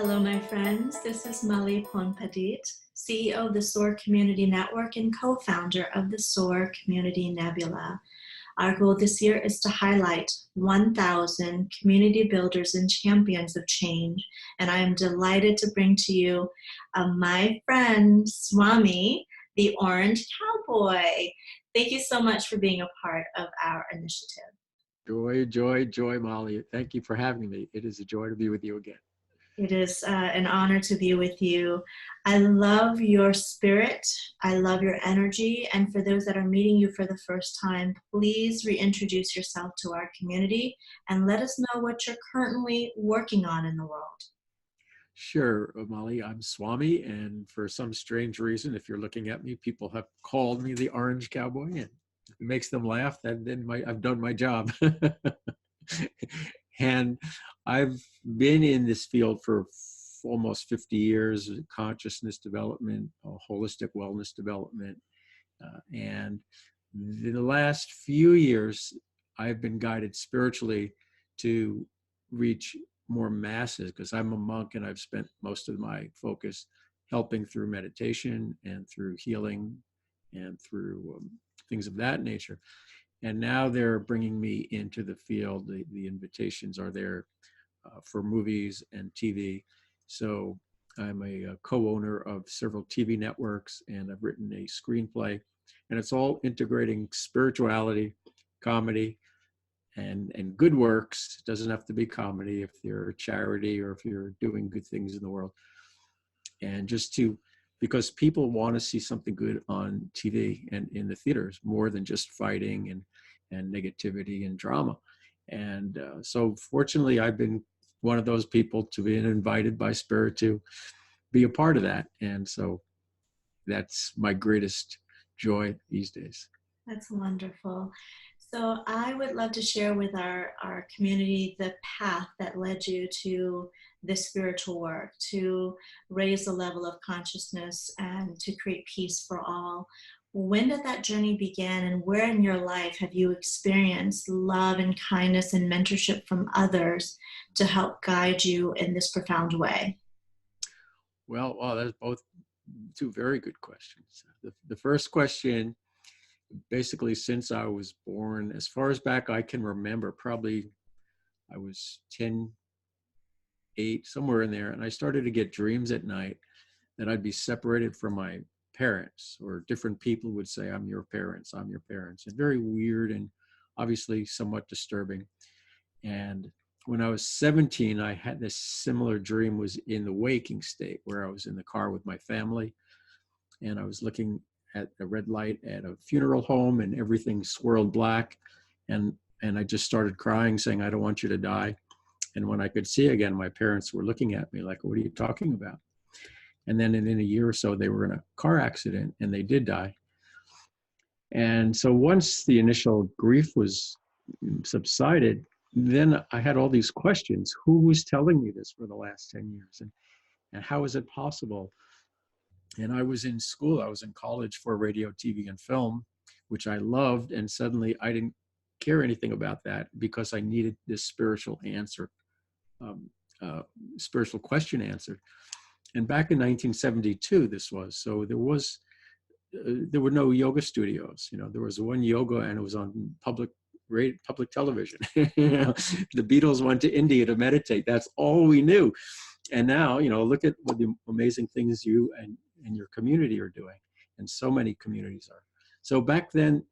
Hello, my friends. This is Mali Ponpadit, CEO of the SOAR Community Network and co-founder of the SOAR Community Nebula. Our goal this year is to highlight 1,000 community builders and champions of change, and I am delighted to bring to you my friend Swami, the Orange Cowboy. Thank you so much for being a part of our initiative. Joy, joy, joy, Molly. Thank you for having me. It is a joy to be with you again. It is an honor to be with you. I love your spirit. I love your energy. And for those that are meeting you for the first time, please reintroduce yourself to our community and let us know what you're currently working on in the world. Sure, Molly. I'm Swami, and for some strange reason, if you're looking at me, people have called me the Orange Cowboy, and it makes them laugh. And then I've done my job. And I've been in this field for almost 50 years, consciousness development, holistic wellness development. And in the last few years, I've been guided spiritually to reach more masses because I'm a monk and I've spent most of my focus helping through meditation and through healing and through things of that nature. And now they're bringing me into the field. The invitations are there for movies and TV. So I'm a co-owner of several TV networks, and I've written a screenplay. And it's all integrating spirituality, comedy, and good works. It doesn't have to be comedy if you're a charity or if you're doing good things in the world. And because people want to see something good on TV and in the theaters more than just fighting and negativity and drama. And so fortunately, I've been one of those people to be invited by Spirit to be a part of that. And so that's my greatest joy these days. That's wonderful. So I would love to share with our community the path that led you to this spiritual work, to raise the level of consciousness and to create peace for all. When did that journey begin, and where in your life have you experienced love and kindness and mentorship from others to help guide you in this profound way? Well, that's both two very good questions. The first question, basically since I was born, as far as back I can remember, probably I was 10, 8, somewhere in there, and I started to get dreams at night that I'd be separated from my parents, or different people would say, I'm your parents, I'm your parents. And very weird and obviously somewhat disturbing. And when I was 17, I had this similar dream, was in the waking state, where I was in the car with my family and I was looking at a red light at a funeral home and everything swirled black. And I just started crying, saying, I don't want you to die. And when I could see again, my parents were looking at me like, what are you talking about? And then in a year or so, they were in a car accident and they did die. And so once the initial grief was subsided, then I had all these questions. Who was telling me this for the last 10 years? And how is it possible? And I was in school, I was in college for radio, TV, and film, which I loved. And suddenly I didn't care anything about that because I needed this spiritual answer, spiritual question answered. And back in 1972, this was, so there were no yoga studios. There was one yoga and it was on public television. The Beatles went to India to meditate. That's all we knew. And now, look at what the amazing things you and your community are doing. And so many communities are. So back then,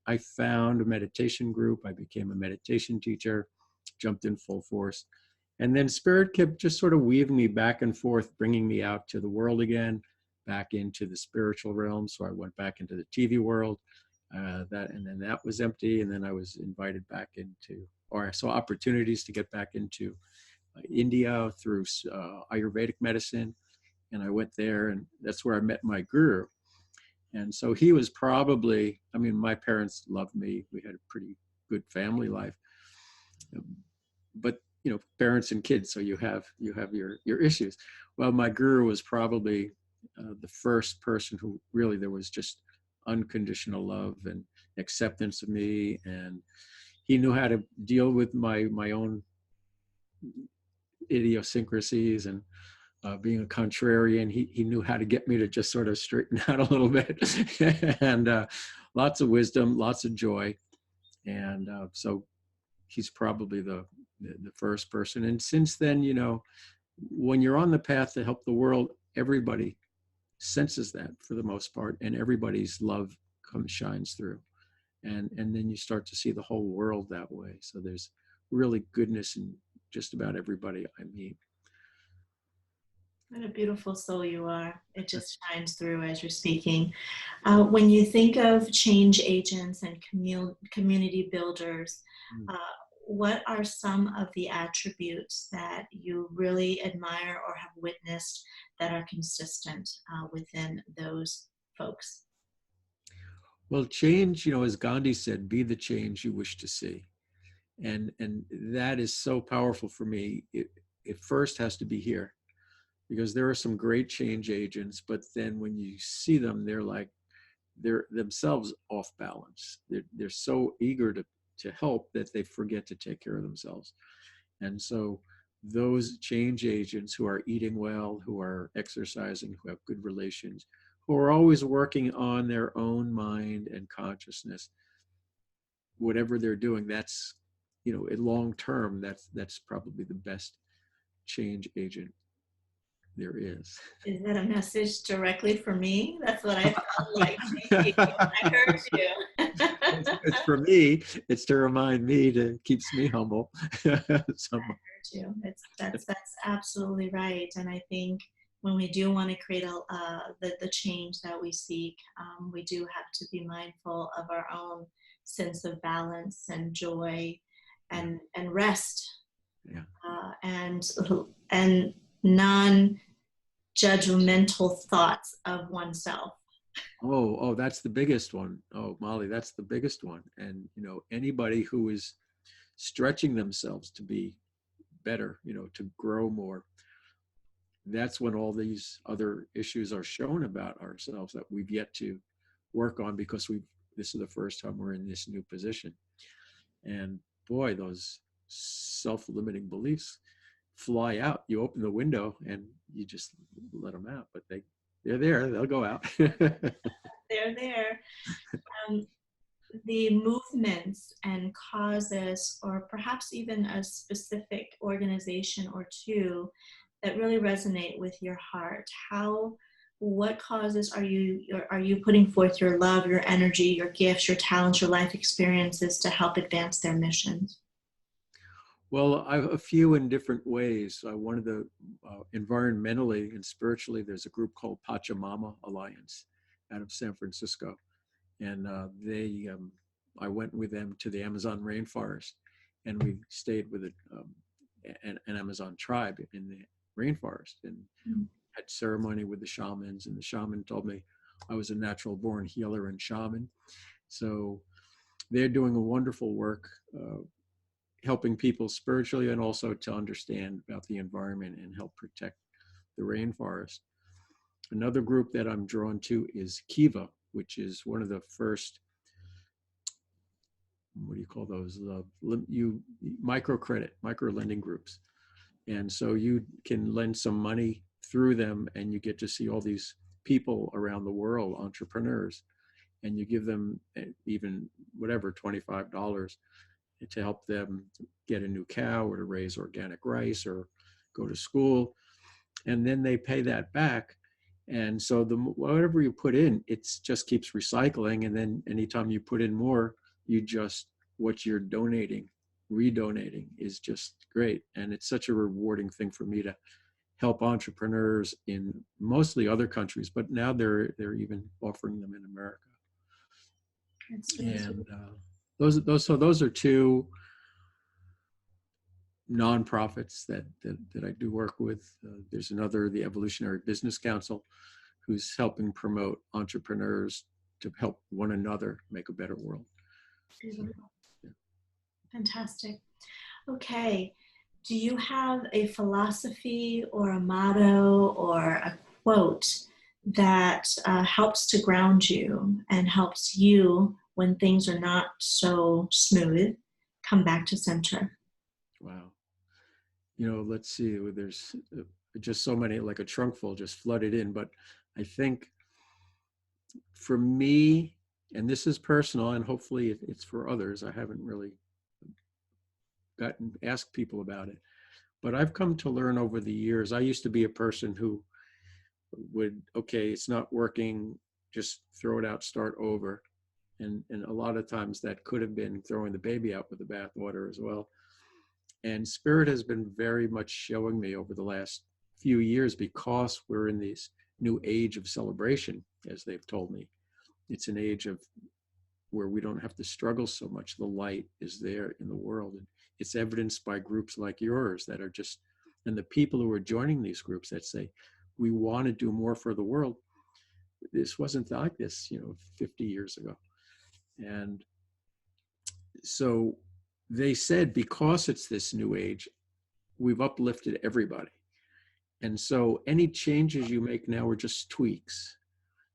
I found a meditation group. I became a meditation teacher, jumped in full force. And then Spirit kept just sort of weaving me back and forth, bringing me out to the world again, back into the spiritual realm. So I went back into the TV world, and then that was empty. And then I was invited back or I saw opportunities to get back into India through Ayurvedic medicine. And I went there, and that's where I met my guru. And so he was probably, my parents loved me. We had a pretty good family life. But parents and kids, so you have your issues. Well, my guru was probably the first person who really, there was just unconditional love and acceptance of me, and he knew how to deal with my own idiosyncrasies and being a contrarian, he knew how to get me to just sort of straighten out a little bit. And lots of wisdom, lots of joy. And so he's probably the first person. And since then, you know, when you're on the path to help the world, everybody senses that for the most part, and everybody's love shines through. And then you start to see the whole world that way. So there's really goodness in just about everybody I meet. What a beautiful soul you are. It just shines through as you're speaking. When you think of change agents and community builders, what are some of the attributes that you really admire or have witnessed that are consistent within those folks? Well, change, you know, as Gandhi said, be the change you wish to see. And that is so powerful for me. It first has to be here, because there are some great change agents, but then when you see them, they're themselves off balance. They're so eager to help that they forget to take care of themselves. And so those change agents who are eating well, who are exercising, who have good relations, who are always working on their own mind and consciousness, whatever they're doing, that's, you know, in long term, that's probably the best change agent there is. Is that a message directly for me? That's what I felt like thinking when I heard you. It's for me. It's to remind me, to keeps me humble. I heard you. That's absolutely right. And I think when we do want to create the change that we seek, we do have to be mindful of our own sense of balance and joy and rest, and non-judgmental thoughts of oneself. Oh, that's the biggest one. Oh, Molly, that's the biggest one. And, you know, anybody who is stretching themselves to be better, you know, to grow more, that's when all these other issues are shown about ourselves that we've yet to work on, because this is the first time we're in this new position. And boy, those self-limiting beliefs fly out. You open the window and you just let them out, but they're there, they'll go out. They're there. The movements and causes, or perhaps even a specific organization or two that really resonate with your heart, what causes are you putting forth your love, your energy, your gifts, your talents, your life experiences to help advance their missions? Well, I have a few in different ways. One of the environmentally and spiritually, there's a group called Pachamama Alliance out of San Francisco. And I went with them to the Amazon rainforest, and we stayed with an Amazon tribe in the rainforest, and had ceremony with the shamans. And the shaman told me I was a natural born healer and shaman. So they're doing a wonderful work, helping people spiritually, and also to understand about the environment and help protect the rainforest. Another group that I'm drawn to is Kiva, which is one of the first, what do you call those? Micro lending groups. And so you can lend some money through them, and you get to see all these people around the world, entrepreneurs, and you give them even whatever, $25 to help them get a new cow, or to raise organic rice, or go to school. And then they pay that back. And so whatever you put in, it just keeps recycling. And then anytime you put in more, what you're redonating is just great. And it's such a rewarding thing for me to help entrepreneurs in mostly other countries, but now they're even offering them in America. And those are two nonprofits that I do work with. There's another, the Evolutionary Business Council, who's helping promote entrepreneurs to help one another make a better world. Beautiful. Yeah. Fantastic. Okay. Do you have a philosophy or a motto or a quote that helps to ground you and helps you, when things are not so smooth, come back to center? Wow. let's see, there's just so many, like a trunk full just flooded in. But I think for me, and this is personal, and hopefully it's for others, I haven't really asked people about it, but I've come to learn over the years. I used to be a person who would, okay, it's not working, just throw it out, start over. And a lot of times that could have been throwing the baby out with the bathwater as well. And Spirit has been very much showing me over the last few years, because we're in this new age of celebration, as they've told me. It's an age of where we don't have to struggle so much. The light is there in the world. And it's evidenced by groups like yours that are just, and the people who are joining these groups that say, we want to do more for the world. This wasn't like this, 50 years ago. And so they said, because it's this new age, we've uplifted everybody. And so any changes you make now are just tweaks.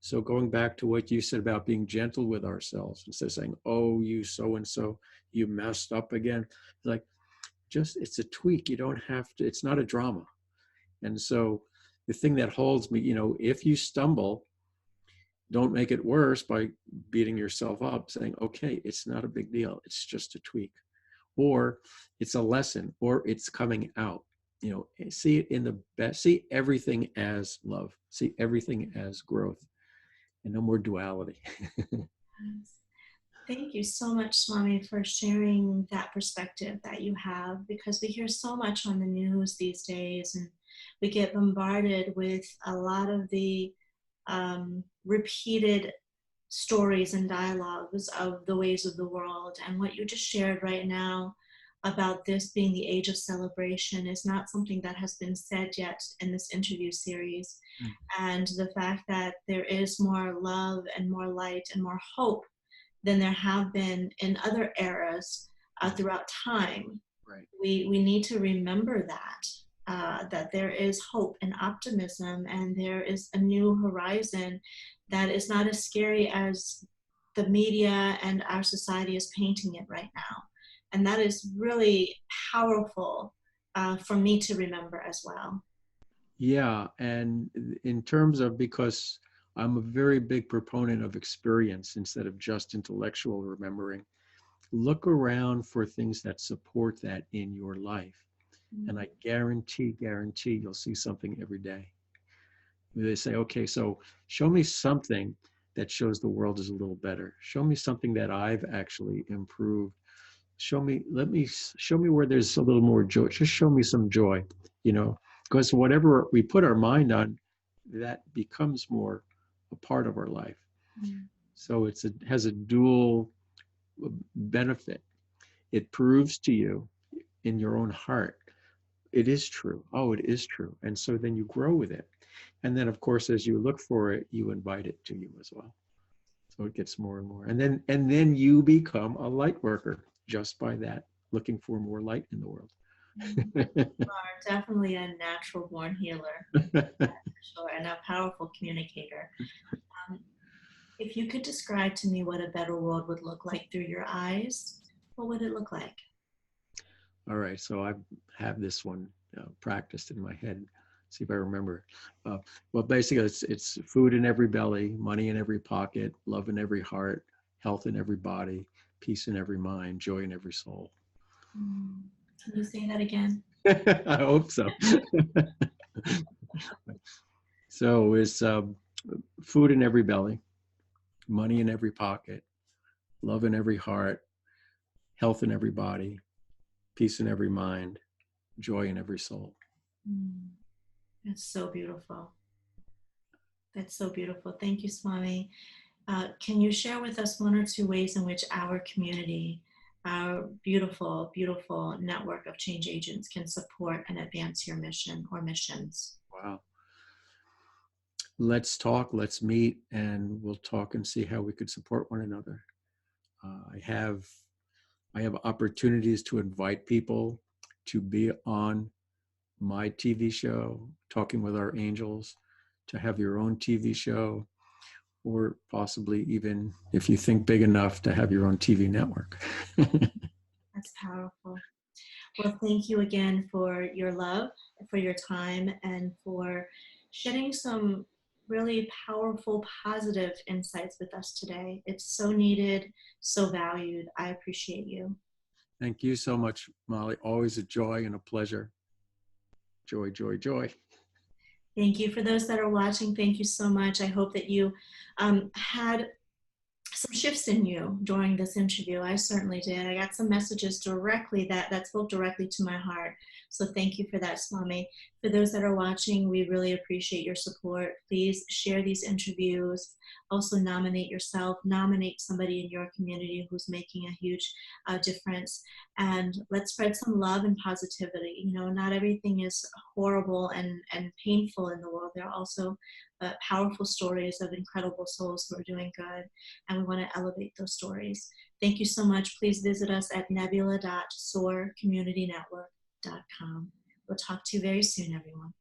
So going back to what you said about being gentle with ourselves, instead of saying, oh, you so-and-so, you messed up again. Like, it's a tweak. You don't have to, it's not a drama. And so the thing that holds me, if you stumble, don't make it worse by beating yourself up, saying, okay, it's not a big deal. It's just a tweak, or it's a lesson, or it's coming out. See it in the best, see everything as love, see everything as growth, and no more duality. Thank you so much, Swami, for sharing that perspective that you have, because we hear so much on the news these days, and we get bombarded with a lot of the repeated stories and dialogues of the ways of the world. And what you just shared right now about this being the age of celebration is not something that has been said yet in this interview series. And the fact that there is more love and more light and more hope than there have been in other eras throughout time. Right. We need to remember that there is hope and optimism, and there is a new horizon that is not as scary as the media and our society is painting it right now. And that is really powerful for me to remember as well. Yeah, and in terms of, because I'm a very big proponent of experience instead of just intellectual remembering, look around for things that support that in your life. And I guarantee you'll see something every day. They say, okay, so show me something that shows the world is a little better. Show me something that I've actually improved. Show me where there's a little more joy. Just show me some joy, because whatever we put our mind on, that becomes more a part of our life. So it has a dual benefit. It proves to you in your own heart, it is true. Oh, it is true. And so then you grow with it. And then, of course, as you look for it, you invite it to you as well. So it gets more and more. And then you become a light worker just by that, looking for more light in the world. You are definitely a natural born healer, sure, and a powerful communicator. If you could describe to me what a better world would look like through your eyes, what would it look like? All right, so I have this one practiced in my head. See if I remember. Well, basically, it's food in every belly, money in every pocket, love in every heart, health in every body, peace in every mind, joy in every soul. Can you say that again? I hope so. So it's food in every belly, money in every pocket, love in every heart, health in every body, peace in every mind, joy in every soul. That's so beautiful. That's so beautiful. Thank you, Swami. Can you share with us one or two ways in which our community, our beautiful, beautiful network of change agents can support and advance your mission or missions? Wow. Let's talk, let's meet, and we'll talk and see how we could support one another. I have opportunities to invite people to be on my TV show, Talking with Our Angels, to have your own TV show, or possibly even, if you think big enough, to have your own TV network. That's powerful. Well, thank you again for your love, for your time, and for shedding some really powerful, positive insights with us today. It's so needed, so valued. I appreciate you. Thank you so much, Molly. Always a joy and a pleasure. Joy, joy, joy. Thank you. For those that are watching, thank you so much. I hope that you had some shifts in you during this interview. I certainly did. I got some messages directly that spoke directly to my heart. So thank you for that, Swami. For those that are watching, we really appreciate your support. Please share these interviews. Also nominate yourself, nominate somebody in your community who's making a huge difference. And let's spread some love and positivity. You know, not everything is horrible and painful in the world. There are also powerful stories of incredible souls who are doing good, and we want to elevate those stories. Thank you so much. Please visit us at nebula.soarcommunitynetwork.com. We'll talk to you very soon, everyone.